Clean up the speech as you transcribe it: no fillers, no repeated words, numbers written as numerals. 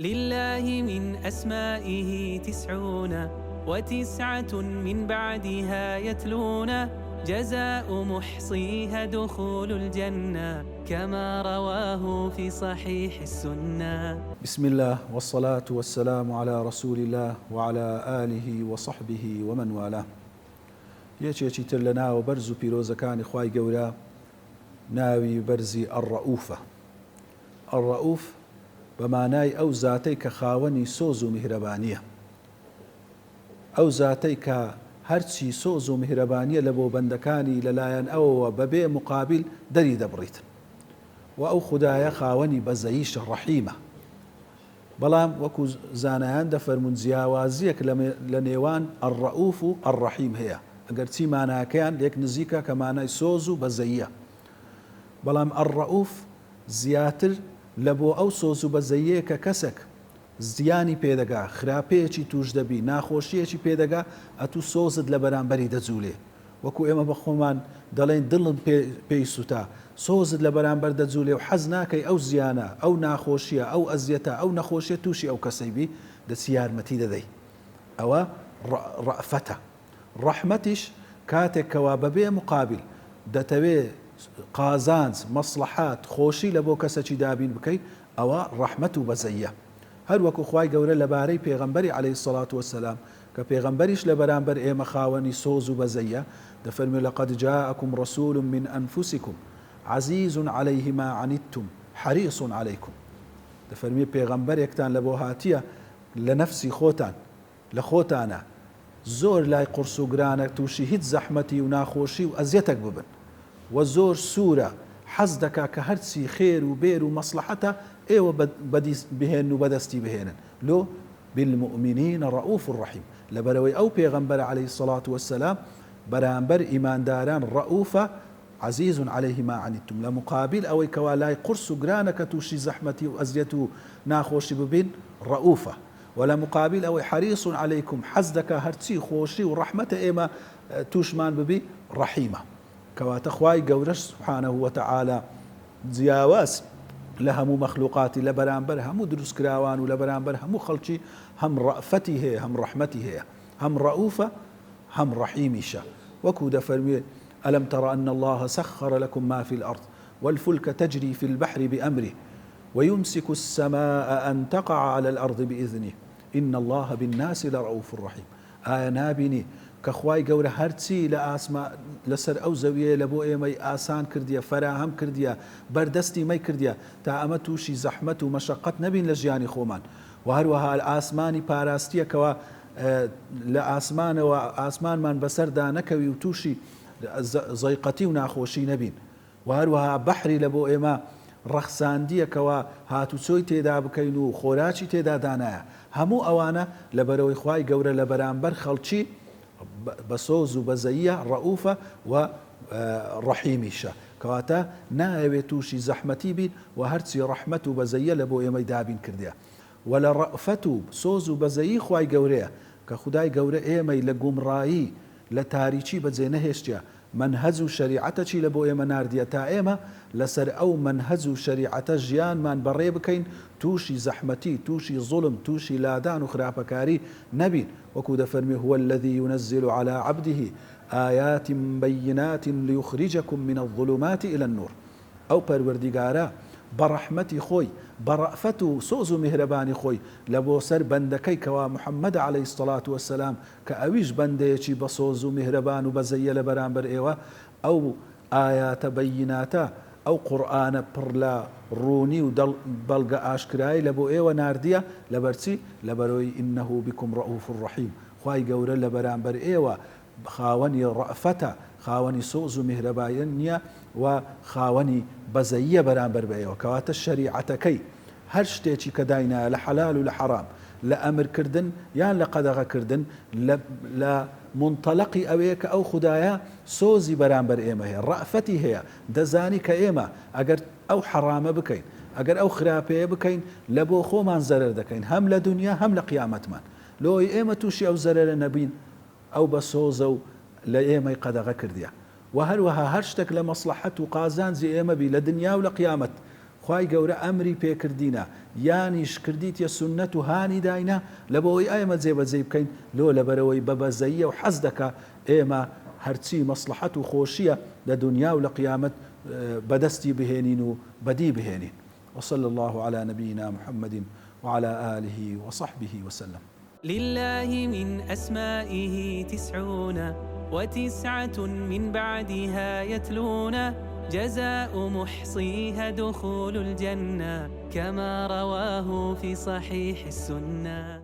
لله من أسمائه 99 من بعدها يتلون جزاء محصيها دخول الجنة كما رواه في صحيح السنة. بسم الله والصلاة والسلام على رسول الله وعلى آله وصحبه ومن والاه. یەکێکی تر لە ناوە بەرز و پیرۆزەکانی خوای گەورە ناوی بەرزی الرؤوفە. الرؤوف بە مانای ئەو زاتەی کە خاوەنی سۆز و میهرەبانیە، ئەو زاتەی کە هەرچی سۆز و میهرەبانیە لە بۆ بەندەکانی لەلایەن ئەوەوە بەبێ مقابل دەری دەبڕیتن و ئەو خودایە خاوەنی بەزەییش ڕەحیمە. بەڵام وەکو زانایان دەفەرمون جیاوازیەک لە نێوان الرؤوف و الرەحیم هەیە، ئەگەر چی ماناکەیان لێک نزیکە کە مانای سۆز و بەزەییە، بەڵام الرؤوف زیاتر لە بۆ ئەو سۆز و بەزەییە کە کەسێک زیانی پێدەگا، خراپەیەکی توش دەبی، ناخۆشیەکی پێدەگا، ئەتوو سۆزت لە بەرامبەری دەجوولێ. وەکو ئێمە بە خۆمان دەڵێن دڵم پێی سوتا، سۆزت لە بەرامبەر دەجوولێ و حەز ناکەی ئەو زیانە، ئەو ناخۆشیە، ئەو ئەزیەتە، ئەو نەخۆشیە تووشی ئەو کەسەی بی دەچی یارمەتی دەدەی. ئەوە ڕەئفەتە. ڕەحمەتیش کاتێکەوە بەبێ مقابل دەتەوێ قازانج، مەسلحات، خۆشی لە بۆ کەسێکی دابین بکەیت، ئەوە ڕەحمەت و بەزەییە. هەر وەکو خوای گەورە لەبارەی پێغەمبەری عەلەیهی سەڵات وەسەلام کە پێغەمبەریش لە بەرامبەر ئێمە خاوەنی سۆز و بەزەییە دەفەرمێ لەقەد جاءەکم ڕەسوول من ئەنفوسیکم عەزیز عەلەیه ما عنیتم حەریص عەلەیکم. دەفەرمێ پێغەمبەرێکتان لە بۆ هاتیە لە نەفسی خۆتان، لە خۆتانە زۆر لای قورس و گرانە، تووشی هیچ زەحمەتی و ناخۆشی و ئەزیەتێک ببن، و زۆر سوورە، حەز دەکا کە هەرچی خێر و بێر و مەسلحەتە ئێوە بهێن و بەدەستی بهێنن. لۆ بالمؤمنین ڕەئوف ڕەحیم. لەبەرەوەی ئەو پێغەمبەر عەلەیهی سەڵات وەسەلام بەرامبەر ئیمانداران ڕەئوفە، عەزیز عەلەیه ما عنیتم، لە مقابل ئەوەی کەوا لای قورس و گرانە کە تووشی زەحمەتی و ئەزیەت و ناخۆشی ببین ڕەئوفە، و لە مقابل ئەوەی حەریص عەلەیکم، حەز دەکا هەرچی خۆشی و ڕەحمەتە ئێمە تووشمان ببی، ڕەحیمە. کەواتە خوای گەورەش سوبحانەه وتەعالە جیاواز لە هەموو مەخلوقاتی لە بەرامبەر هەموو دروستکراوان و لە بەرامبەر هەموو خەڵکی هەم ڕەئفەتی هەیە، هەم ڕەحمەتی هەیە، هەم ڕەئوفە، هەم ڕەحیمیشە. وەکو دەفەرمێ ئەلەم تەڕ ئەن الله سەخەڕ لەکم ما فی الأرض والفلك تجري في البحر بأمره ويمسك السماء أن تقع على الأرض بإذنه إن الله بالناس لرؤوف رحيم. ئایا نابینی کە خوای گەورە هەرچی لە ئاسمان لەسەر ئەو زەویە لە بۆ ئێمەی ئاسان کردیە، فەراهەم کردیە، بەردەستی مەی کردیە تا ئەمە تووشی زەحمەت و مەشەقەت نەبین لە ژیانی خۆمان، و هەروەها ئاسمانی پاراستیەکەوە لە ئاسمانەوە ئاسمانمان بەسەردا نەکەوی و تووشی زەیقەتی و ناخۆشی نەبین، و هەروەها بەحری لە بۆ ئێمە ڕەخساندیەکەوە هاتوچۆی تێدا بکەین و خۆراکی تێدا دانایە. هەموو ئەوانە لەبەرەوەی خوای گەورە لە بەرامبەر خەڵکی بە سۆز و بەزەییە، ڕەئوفە و ڕەحیمیشە. کەواتە نایەوێت تووشی زەحمەتی بین و هەرچی ڕەحمەت و بەزەییە لە بۆ ئێمەی دابین کردیە. و لە ڕەئفەت و سۆز و بەزەیی خوای گەورەیە کە خودای گەورە ئێمەی لە گومڕایی، لە تاریکی بەجێ نەهێشتیە، منهج و شریعەتەکی لە بۆ ئێمە ناردیە تا ئێمە لەسەر ئەو منهج و شریعەتە ژیانمان بەڕێ بکەین، تووشی زەحمەتی، تووشی زوڵم، تووشی لادان و خراپەکاری نەبین. وەکو دەفەرمێ هو الذي ينزل على عبده آيات بينات ليخرجكم من الظلمات إلى النور. ئەو پەروەردیگارە بە ڕەحمەتی خۆی، بە ڕەئفەت و سۆز و میهرەبانی خۆی لە بۆ سەر بەندەکەی کەوا محەممەد عەلەیهی سەڵات وەسەلام کە ئەویش بەندەیەکی بە سۆز و میهرەبان و بەزەییە لە بەرامبەر ئێوە، ئەو ئایاتە بەییناتە، ئەو قورئانە پڕ لە ڕوونی و بەڵگە ئاشکرایی لە بۆ ئێوە ناردیە. لەبەرچی؟ لەبەرەوەی ئینەهو بکم ڕەئوف ڕەحیم. خوای گەورە لە بەرامبەر ئێوە خاوەنی ڕەئفەتە، خاوەنی سۆز و میهرەبانی نییە و خاوەنی بەزەییە بەرامبەر بە ئێوە. کەواتە شەریعەتەکەی هەر شتێکی کە داینایە لە حەلال و لە حەرام، لە ئەمرکردن یان لە قەدەغەکردن، لە منطلقی ئەوەیە کە ئەو خودایە سۆزی بەرامبەر ئێمە هەیە، ڕەئفەتی هەیە، دەزانی کە ئێمە ئەگەر ئەو حەرامە بکەین، ئەگەر ئەو خراپەیە بکەین، لە بۆ خۆمان زەرەر دەکەین، هەم لە دنیا هەم لە قیامەتمان. لۆی ئێمە تووشی ئەو زەرەرە نەبین، ئەو بە سۆزە و لە ئێمەی قەدەغە کردیە. و هەروەها هەر شتێک لە مەسلحەت و قازانجی ئێمە بی لە دنیا و لە قیامەت، خوای گەورە ئەمری پێکردینە یانیش کردیتە سنەت و هانی داینە لە بۆەوەی ئێمە جێبەجێ بکەین لۆ لەبەرەوەی بەبەزەیە و حەز دەکا ئێمە هەرچی مەسلحەت و خۆشیە لە دنیا و لە قیامەت بەدەستی بهێنین و بەدی بهێنین. وصلى الله على نبينا محمد وعلى آله وصحبه وسلم. لله من أسمائه 99 من بعدها يتلون جزاء محصيها دخول الجنة كما رواه في صحيح السنة.